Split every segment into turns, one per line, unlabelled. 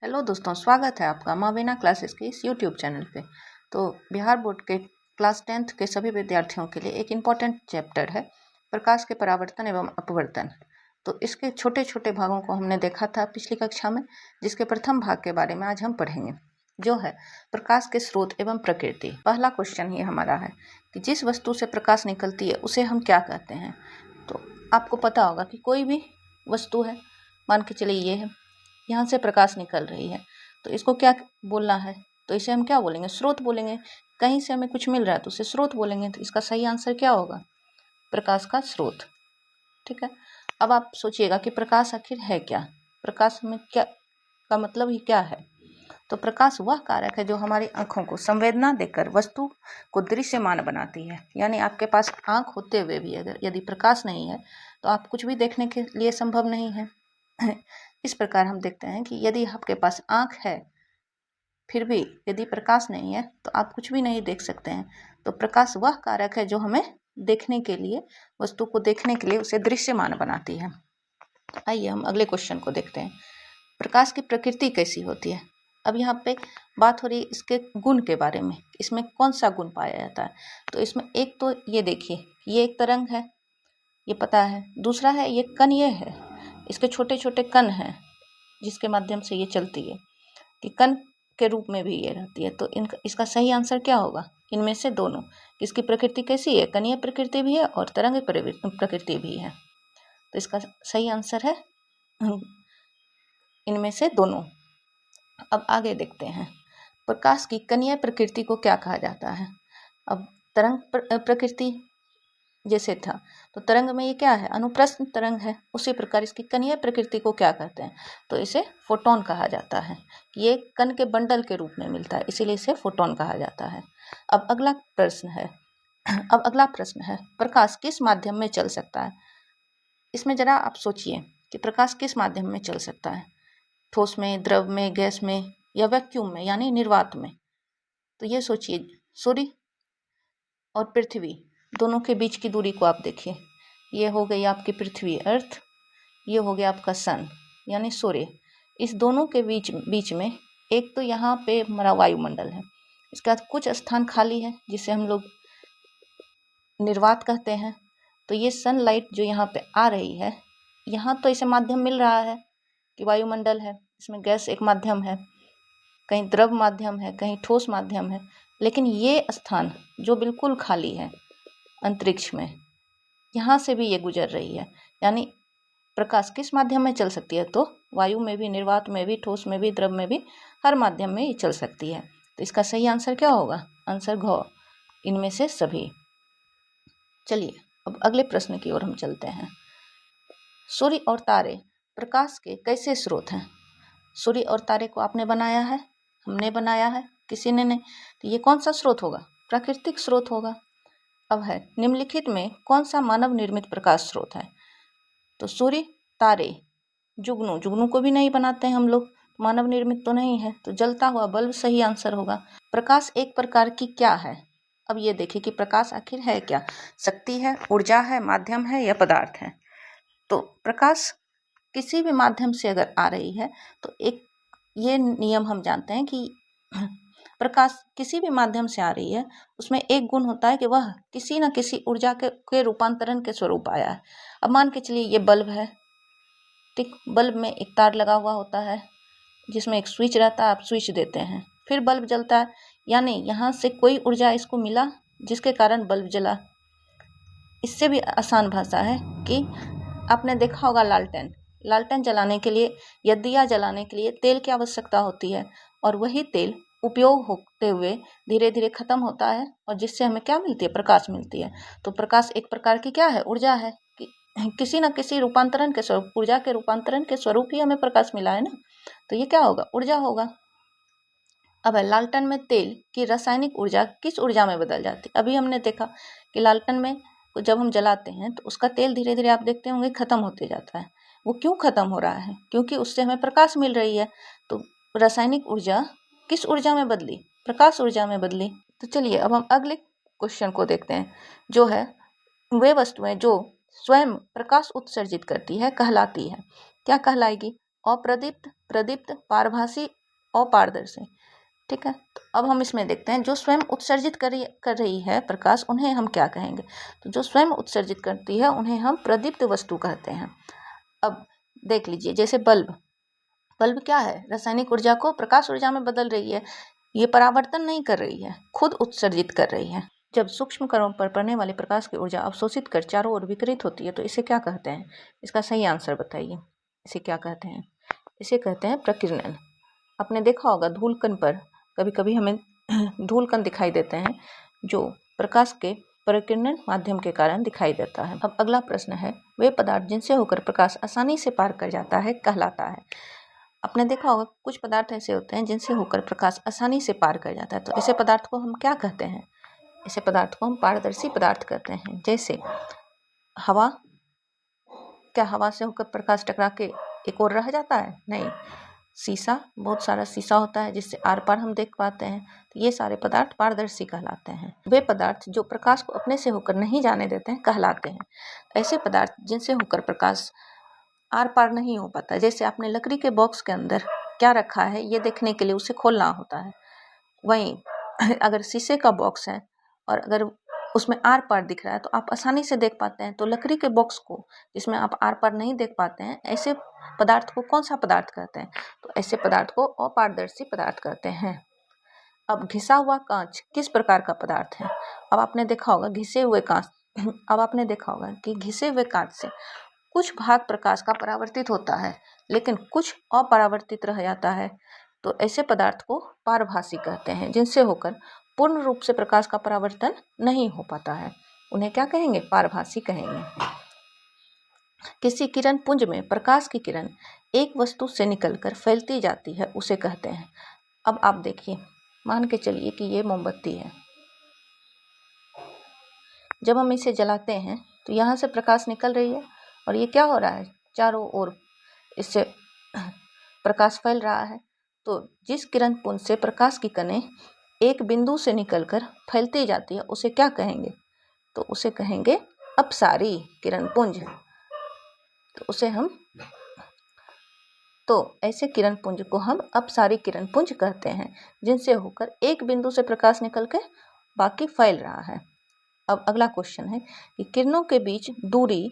Hello दोस्तों, स्वागत है आपका माँ वीना क्लासेस के इस यूट्यूब चैनल पे। तो बिहार बोर्ड के क्लास 10th के सभी विद्यार्थियों के लिए एक इम्पॉर्टेंट चैप्टर है प्रकाश के परावर्तन एवं अपवर्तन। तो इसके छोटे छोटे भागों को हमने देखा था पिछली कक्षा में, जिसके प्रथम भाग के बारे में आज हम पढ़ेंगे, जो है प्रकाश के स्रोत एवं प्रकृति। पहला क्वेश्चन ये हमारा है कि जिस वस्तु से प्रकाश निकलती है उसे हम क्या कहते हैं। तो आपको पता होगा कि कोई भी वस्तु है, मान के चलिए ये है, यहाँ से प्रकाश निकल रही है, तो इसको क्या बोलना है, तो इसे हम क्या बोलेंगे, स्रोत बोलेंगे। कहीं से हमें कुछ मिल रहा है तो उसे स्रोत बोलेंगे। तो इसका सही आंसर क्या होगा, प्रकाश का स्रोत। ठीक है, अब आप सोचिएगा कि प्रकाश आखिर है क्या, प्रकाश में क्या का मतलब ही क्या है। तो प्रकाश वह कारक है जो हमारी आंखों को संवेदना देकर वस्तु को दृश्यमान बनाती है। यानी आपके पास आंख होते हुए भी अगर यदि प्रकाश नहीं है तो आप कुछ भी देखने के लिए संभव नहीं है। इस प्रकार हम देखते हैं कि यदि आपके पास आंख है फिर भी यदि प्रकाश नहीं है तो आप कुछ भी नहीं देख सकते हैं। तो प्रकाश वह कारक है जो हमें देखने के लिए, वस्तु को देखने के लिए उसे दृश्यमान बनाती है। आइए हम अगले क्वेश्चन को देखते हैं, प्रकाश की प्रकृति कैसी होती है। अब यहाँ पे बात हो रही है इसके गुण के बारे में, इसमें कौन सा गुण पाया जाता है। तो इसमें एक तो ये देखिए, ये एक तरंग है, ये पता है। दूसरा है ये कण, ये है, इसके छोटे छोटे कण हैं जिसके माध्यम से ये चलती है, कि कण के रूप में भी ये रहती है। तो इसका सही आंसर क्या होगा, इनमें से दोनों। इसकी प्रकृति कैसी है, कणीय प्रकृति भी है और तरंग प्रकृति भी है। तो इसका सही आंसर है इनमें से दोनों। अब आगे देखते हैं, प्रकाश की कणीय प्रकृति को क्या कहा जाता है। अब तरंग प्रकृति जैसे था, तो तरंग में ये क्या है, अनुप्रस्थ तरंग है। उसी प्रकार इसकी कणीय प्रकृति को क्या कहते हैं, तो इसे फोटोन कहा जाता है। ये कण के बंडल के रूप में मिलता है, इसीलिए इसे फोटोन कहा जाता है। अब अगला प्रश्न है प्रकाश किस माध्यम में चल सकता है। इसमें जरा आप सोचिए कि प्रकाश किस माध्यम में चल सकता है, ठोस में, द्रव में, गैस में या वैक्यूम में यानी निर्वात में। तो ये सोचिए, सूर्य और पृथ्वी दोनों के बीच की दूरी को आप देखिए। ये हो गई आपकी पृथ्वी अर्थ, ये हो गया आपका सन यानी सूर्य। इस दोनों के बीच में एक तो यहाँ पे हमारा वायुमंडल है, इसके बाद कुछ स्थान खाली है जिसे हम लोग निर्वात कहते हैं। तो ये सनलाइट जो यहाँ पे आ रही है, यहाँ तो इसे माध्यम मिल रहा है कि वायुमंडल है, इसमें गैस एक माध्यम है, कहीं द्रव माध्यम है, कहीं ठोस माध्यम है। लेकिन ये स्थान जो बिल्कुल खाली है अंतरिक्ष में, यहाँ से भी ये गुजर रही है। यानी प्रकाश किस माध्यम में चल सकती है, तो वायु में भी, निर्वात में भी, ठोस में भी, द्रव में भी, हर माध्यम में ये चल सकती है। तो इसका सही आंसर क्या होगा, आंसर घ, इनमें से सभी। चलिए अब अगले प्रश्न की ओर हम चलते हैं, सूर्य और तारे प्रकाश के कैसे स्रोत हैं। सूर्य और तारे को आपने बनाया है, हमने बनाया है, किसी ने नहीं। तो ये कौन सा स्रोत होगा, प्राकृतिक स्रोत होगा। अब है निम्नलिखित में कौन सा मानव निर्मित प्रकाश स्रोत है। तो सूर्य, तारे, जुगनू को भी नहीं बनाते हैं हम लोग, मानव निर्मित तो नहीं है। तो जलता हुआ बल्ब सही आंसर होगा। प्रकाश एक प्रकार की क्या है। अब ये देखिए कि प्रकाश आखिर है क्या, शक्ति है, ऊर्जा है, माध्यम है या पदार्थ है। तो प्रकाश किसी भी माध्यम से अगर आ रही है तो एक ये नियम हम जानते हैं कि प्रकाश किसी भी माध्यम से आ रही है, उसमें एक गुण होता है कि वह किसी न किसी ऊर्जा के रूपांतरण के स्वरूप आया है। अब मान के चलिए ये बल्ब है, ठीक, बल्ब में एक तार लगा हुआ होता है जिसमें एक स्विच रहता है, आप स्विच देते हैं फिर बल्ब जलता है। यानी यहाँ से कोई ऊर्जा इसको मिला जिसके कारण बल्ब जला। इससे भी आसान भाषा है कि आपने देखा होगा लालटेन जलाने के लिए या दिया जलाने के लिए तेल की आवश्यकता होती है, और वही तेल उपयोग होते हुए धीरे धीरे खत्म होता है और जिससे हमें क्या मिलती है, प्रकाश मिलती है। तो प्रकाश एक प्रकार की क्या है, ऊर्जा है, कि किसी न किसी रूपांतरण के स्वरूप, ऊर्जा के रूपांतरण के स्वरूप ही हमें प्रकाश मिला है ना। तो ये क्या होगा, ऊर्जा होगा। अब है लालटेन में तेल की रासायनिक ऊर्जा किस ऊर्जा में बदल जाती है। अभी हमने देखा कि लालटेन में जब हम जलाते हैं तो उसका तेल धीरे धीरे आप देखते होंगे खत्म होते जाता है। वो क्यों खत्म हो रहा है, क्योंकि उससे हमें प्रकाश मिल रही है। तो रासायनिक ऊर्जा किस ऊर्जा में बदली, प्रकाश ऊर्जा में बदली। तो चलिए अब हम अगले क्वेश्चन को देखते हैं, जो है वे वस्तुएं जो स्वयं प्रकाश उत्सर्जित करती है कहलाती है, क्या कहलाएगी। अप्रदीप्त, प्रदीप्त, पारभासी, अपारदर्शी। ठीक है, तो अब हम इसमें देखते हैं जो स्वयं उत्सर्जित कर रही है प्रकाश, उन्हें हम क्या कहेंगे। तो जो स्वयं उत्सर्जित करती है उन्हें हम प्रदीप्त वस्तु कहते हैं। अब देख लीजिए, जैसे बल्ब, बल्ब क्या है, रासायनिक ऊर्जा को प्रकाश ऊर्जा में बदल रही है। ये परावर्तन नहीं कर रही है, खुद उत्सर्जित कर रही है। जब सूक्ष्म कणों पर पड़ने वाली प्रकाश की ऊर्जा अवशोषित कर चारों ओर विकिरित होती है तो इसे क्या कहते हैं। इसका सही आंसर बताइए, इसे क्या कहते हैं। इसे कहते हैं प्रकीर्णन। आपने देखा होगा धूलकण पर कभी कभी हमें धूलकण दिखाई देते हैं जो प्रकाश के प्रकीर्णन माध्यम के कारण दिखाई देता है। अब अगला प्रश्न है, वे पदार्थ जिनसे होकर प्रकाश आसानी से पार कर जाता है कहलाता है। आपने देखा होगा कुछ पदार्थ ऐसे होते हैं जिनसे होकर प्रकाश आसानी से पार कर जाता है, तो ऐसे पदार्थ को हम क्या कहते हैं। ऐसे पदार्थ को हम पारदर्शी पदार्थ कहते हैं। जैसे हवा, क्या हवा से होकर प्रकाश टकरा के एक और रह जाता है, नहीं। शीशा, बहुत सारा शीशा होता है जिससे आर पार हम देख पाते हैं, तो ये सारे पदार्थ पारदर्शी कहलाते हैं। वे पदार्थ जो प्रकाश को अपने से होकर नहीं जाने देते हैं कहलाते हैं। ऐसे पदार्थ जिनसे होकर प्रकाश आर पार नहीं हो पाता, जैसे आपने लकड़ी के बॉक्स के अंदर क्या रखा है ये देखने के लिए उसे खोलना होता है। वहीं अगर शीशे का बॉक्स है और अगर उसमें आर पार दिख रहा है तो आप आसानी से देख पाते हैं। तो लकड़ी के बॉक्स को जिसमें आप आर पार नहीं देख पाते हैं, ऐसे पदार्थ को कौन सा पदार्थ कहते हैं। तो ऐसे पदार्थ को अपारदर्शी पदार्थ कहते हैं। अब घिसा हुआ कांच किस प्रकार का पदार्थ है। अब आपने देखा होगा घिसे हुए कांच अब आपने देखा होगा कि घिसे हुए कांच से कुछ भाग प्रकाश का परावर्तित होता है लेकिन कुछ अपरावर्तित रह जाता है। तो ऐसे पदार्थ को पारभासी कहते हैं, जिनसे होकर पूर्ण रूप से प्रकाश का परावर्तन नहीं हो पाता है। उन्हें क्या कहेंगे, पारभासी कहेंगे। किसी किरण पुंज में प्रकाश की किरण एक वस्तु से निकलकर फैलती जाती है, उसे कहते हैं। अब आप देखिए, मान के चलिए कि ये मोमबत्ती है। जब हम इसे जलाते हैं तो यहाँ से प्रकाश निकल रही है और ये क्या हो रहा है, चारों ओर इससे प्रकाश फैल रहा है। तो जिस किरण पुंज से प्रकाश की किरणें एक बिंदु से निकलकर फैलती जाती है उसे क्या कहेंगे, तो उसे कहेंगे अपसारी किरण पुंज। तो ऐसे किरण पुंज को हम अपसारी किरण पुंज कहते हैं, जिनसे होकर एक बिंदु से प्रकाश निकल के बाकी फैल रहा है। अब अगला क्वेश्चन है कि किरणों के बीच दूरी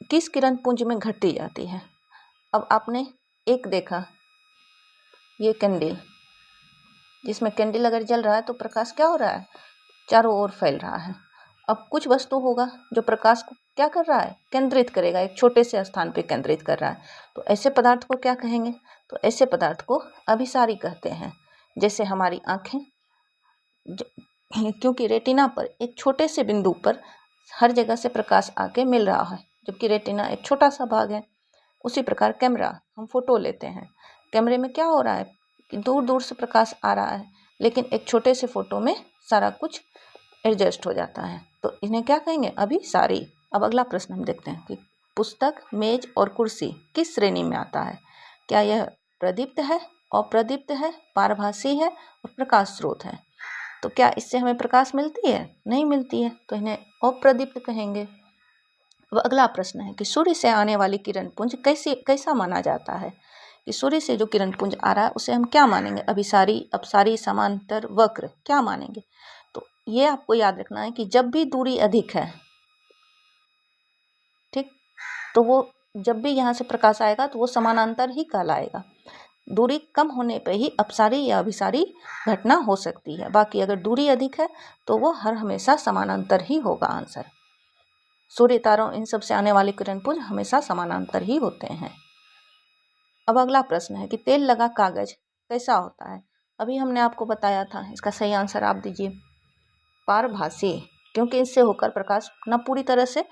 किस किरण पुंज में घटती जाती है। अब आपने एक देखा, ये कैंडल, जिसमें कैंडल अगर जल रहा है तो प्रकाश क्या हो रहा है, चारों ओर फैल रहा है। अब कुछ वस्तु होगा जो प्रकाश को क्या कर रहा है, केंद्रित करेगा, एक छोटे से स्थान पे केंद्रित कर रहा है। तो ऐसे पदार्थ को क्या कहेंगे, तो ऐसे पदार्थ को अभिसारी कहते हैं। जैसे हमारी आँखें, क्योंकि रेटिना पर एक छोटे से बिंदु पर हर जगह से प्रकाश आके मिल रहा है, जबकि रेटिना एक छोटा सा भाग है। उसी प्रकार कैमरा, हम फोटो लेते हैं, कैमरे में क्या हो रहा है कि दूर दूर से प्रकाश आ रहा है, लेकिन एक छोटे से फोटो में सारा कुछ एडजस्ट हो जाता है। तो इन्हें क्या कहेंगे, अभिसारी। अब अगला प्रश्न हम देखते हैं कि पुस्तक, मेज और कुर्सी किस श्रेणी में आता है। क्या यह प्रदीप्त है, अप्रदीप्त है, पारभासी है और प्रकाश स्रोत है। तो क्या इससे हमें प्रकाश मिलती है, नहीं मिलती है, तो इन्हें अप्रदीप्त कहेंगे। अब अगला प्रश्न है कि सूर्य से आने वाली किरण पुंज कैसा माना जाता है। कि सूर्य से जो किरण पुंज आ रहा है उसे हम क्या मानेंगे, अभिसारी, अपसारी, समांतर, वक्र, क्या मानेंगे। तो ये आपको याद रखना है कि जब भी दूरी अधिक है, ठीक, तो वो जब भी यहाँ से प्रकाश आएगा तो वो समानांतर ही कहलाएगा। दूरी कम होने पर ही अपसारी या अभिसारी घटना हो सकती है, बाकी अगर दूरी अधिक है तो वो हर हमेशा समानांतर ही होगा आंसर। सूर्य, तारों, इन सब से आने वाले किरण पुंज हमेशा समानांतर ही होते हैं। अब अगला प्रश्न है कि तेल लगा कागज कैसा होता है। अभी हमने आपको बताया था, इसका सही आंसर आप दीजिए, पारभासी, क्योंकि इससे होकर प्रकाश न पूरी तरह से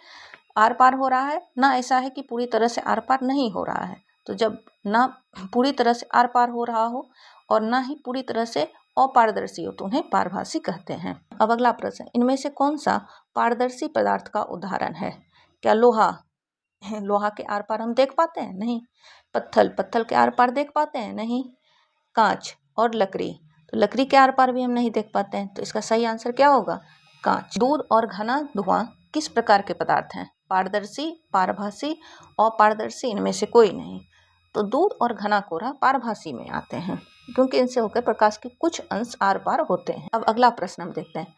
आर पार हो रहा है, ना ऐसा है कि पूरी तरह से आर पार नहीं हो रहा है। तो जब ना पूरी तरह से आर पार हो रहा हो और ना ही पूरी तरह से अपारदर्शी हो तो उन्हें पारभासी कहते हैं। अब अगला प्रश्न, इनमें से कौन सा पारदर्शी पदार्थ का उदाहरण है। क्या लोहा, लोहा के आर पार हम देख पाते हैं, नहीं। पत्थर के आर पार देख पाते हैं, नहीं। कांच और लकड़ी, तो लकड़ी के आर पार भी हम नहीं देख पाते हैं, तो इसका सही आंसर क्या होगा, कांच। दूध और घना धुआं किस प्रकार के पदार्थ हैं। पारदर्शी, पारभासी, अपारदर्शी, इनमें से कोई नहीं। तो दूध और घना कोहरा पारभासी में आते हैं, क्योंकि इनसे होकर प्रकाश के कुछ अंश आर पार होते हैं। अब अगला प्रश्न हम देखते हैं।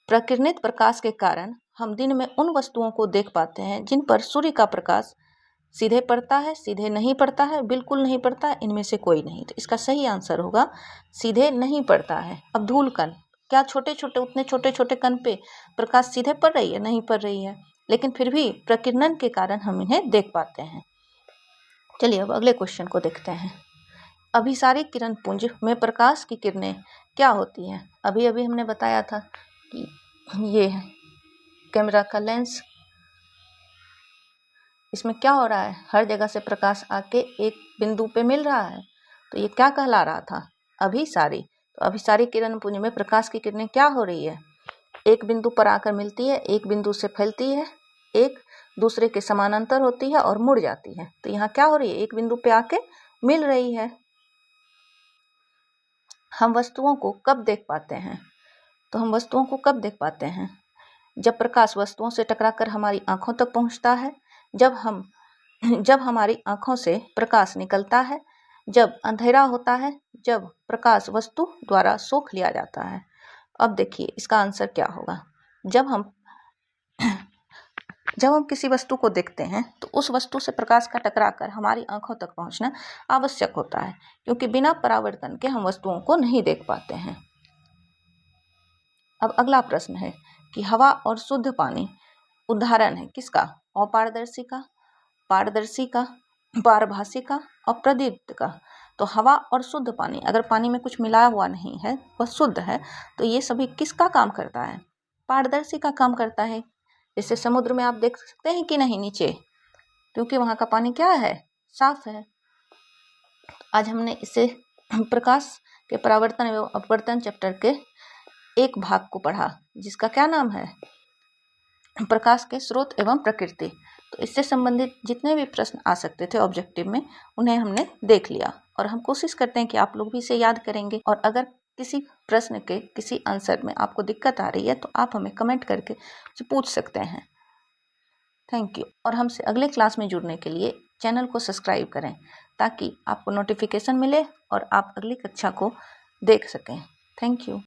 प्रकिरणित प्रकाश के कारण हम दिन में उन वस्तुओं को देख पाते हैं जिन पर सूर्य का प्रकाश सीधे पड़ता है, सीधे नहीं पड़ता है, बिल्कुल नहीं पड़ता है, इनमें से कोई नहीं। तो इसका सही आंसर होगा सीधे नहीं पड़ता है। अब धूल कण, क्या छोटे छोटे उतने छोटे छोटे कण पे प्रकाश सीधे पड़ रही है? नहीं पड़ रही है, लेकिन फिर भी प्रकीर्णन के कारण हम इन्हें देख पाते हैं। चलिए अब अगले क्वेश्चन को देखते हैं। अभिसारी किरण पुंज में प्रकाश की किरणें क्या होती हैं? अभी अभी हमने बताया था कि ये है कैमरा का लेंस, इसमें क्या हो रहा है, हर जगह से प्रकाश आके एक बिंदु पे मिल रहा है, तो ये क्या कहला रहा था? अभिसारी। तो अभिसारी किरण पुंज में प्रकाश की किरणें क्या हो रही है? एक बिंदु पर आकर मिलती है, एक बिंदु से फैलती है, एक दूसरे के समानांतर होती है और मुड़ जाती है। तो यहाँ क्या हो रही है? एक बिंदु पे आके मिल रही है। हम वस्तुओं को कब देख पाते हैं? तो हम वस्तुओं को कब देख पाते हैं? जब प्रकाश वस्तुओं से टकराकर हमारी आंखों तक पहुंचता है, जब हमारी आंखों से प्रकाश निकलता है, जब अंधेरा होता है, जब प्रकाश वस्तु द्वारा सोख लिया जाता है। अब देखिए इसका आंसर क्या होगा। जब हम किसी वस्तु को देखते हैं तो उस वस्तु से प्रकाश का टकराकर हमारी आंखों तक पहुंचना आवश्यक होता है, क्योंकि बिना परावर्तन के हम वस्तुओं को नहीं देख पाते हैं। अब अगला प्रश्न है कि हवा और शुद्ध पानी उदाहरण है किसका? अपारदर्शी का, पारदर्शी का, पारभासी का और प्रदीप्त का। तो हवा और शुद्ध पानी, अगर पानी में कुछ मिलाया हुआ नहीं है, वह शुद्ध है, तो ये सभी किसका काम करता है? पारदर्शी का काम करता है। जैसे समुद्र में आप देख सकते हैं कि नहीं नीचे, क्योंकि वहाँ का पानी क्या है? साफ है। आज हमने इसे प्रकाश के परावर्तन एवं अपवर्तन चैप्टर के एक भाग को पढ़ा, जिसका क्या नाम है? प्रकाश के स्रोत एवं प्रकृति। तो इससे संबंधित जितने भी प्रश्न आ सकते थे ऑब्जेक्टिव में, उन्हें हमने देख लिया और हम कोशिश करते हैं कि आप लोग भी इसे याद करेंगे। और अगर किसी प्रश्न के किसी आंसर में आपको दिक्कत आ रही है तो आप हमें कमेंट करके पूछ सकते हैं। Thank you. और हमसे अगले क्लास में जुड़ने के लिए चैनल को सब्सक्राइब करें, ताकि आपको नोटिफिकेशन मिले और आप अगली कक्षा को देख सकें। Thank you.